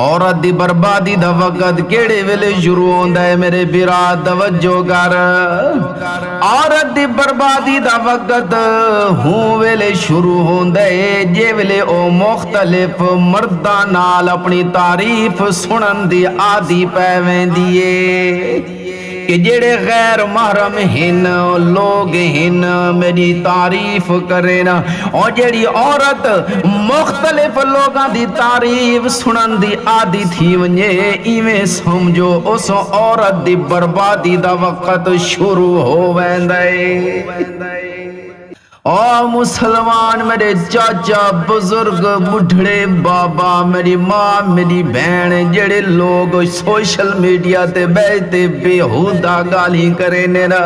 عورت دی بربادی دا وقت کیڑے ویلے شروع ہوندا ہے میرے بیرا توجہ کر عورت دی بربادی دا وقت ہوں ویلے شروع ہوندا ہے جے ویلے او مختلف مرداں نال اپنی تعریف سنن دی عادی پے ویندی ہے کہ جڑے غیر محرم ہن لوگ ہن میری تعریف کرے نا اور جڑی عورت مختلف لوگاں دی تعریف سنن دی عادی تھی ونجے ایویں سمجھو اس عورت دی بربادی دا وقت شروع ہو ویندا ہے او مسلمان میرے چاچا بزرگ بڑھڑے بابا میری ماں میری بہن جڑے لوگ سوشل میڈیا تے بیٹھے بےہودہ گالی کرنے نا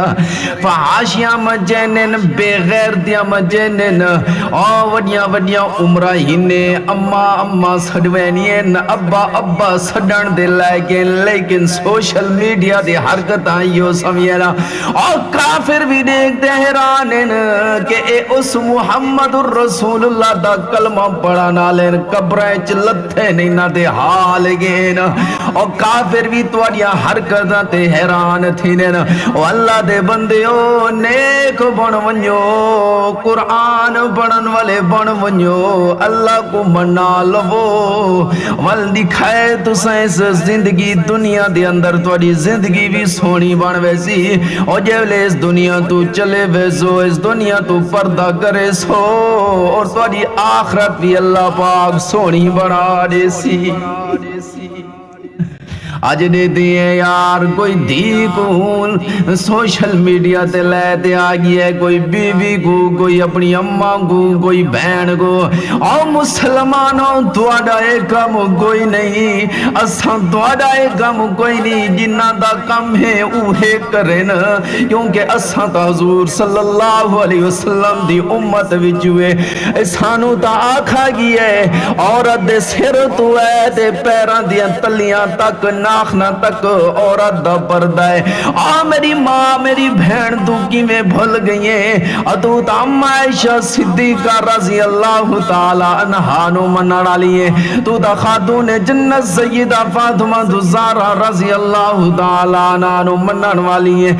فحاشیاں مجنن بے غیرتیاں مجنن او وڈیاں وڈیاں عمرہ ہنے اما سڑوینین ابا سڑن دے لیکن سوشل میڈیا دے حرکتاں یو سمجھنا اور کافر بھی دیکھتے حیرانن کہ اے اس محمد الرسول اللہ دا کلمہ پڑھا نالین قبریں چلتے نہیں نہ دے حال گین اور کافر بھی توڑیاں حرکتاں تے حیران تھی نین او اللہ دے بندیو نیک بن ونجو قرآن پڑھن والے بن ونجو اللہ کو منا لو ول دکھائے تو سائنس زندگی دنیا دے اندر توڑی زندگی بھی سونی بن ویسی اور جیولے اس دنیا تو چلے ویسو اس دنیا تو پردہ کرے سو اور تھوڑی آخرت بھی اللہ پاک سونی بنا دے سی آج نے دیئے یار کوئی دھی کو سوشل میڈیا تے لیتے آگئی ہے کوئی بیوی کو کوئی اپنی اماں کو کوئی بہن کو او مسلمانوں توڑا ایک کم کوئی نہیں اساں توڑا ایک کم کوئی نہیں جنہ دا کم ہے اوہے کرن کیونکہ اساں تا حضور صلی اللہ علیہ وسلم دی امت وچوے اسانو تا آکھا گئی ہے عورت دے سر تو ہے دے پیران دیاں تلیاں تک ناخنا تک عورت دا پردہ ہے میری ماں میری بہن تو کی میں بھول گئی ہیں تو تا عائشہ صدیقہ رضی اللہ تعالی عنہا نو منڑا لیے تو تا خاتون جنت سیدہ فاطمہ زہرا رضی اللہ تعالی عنہا نو منڑ والی ہے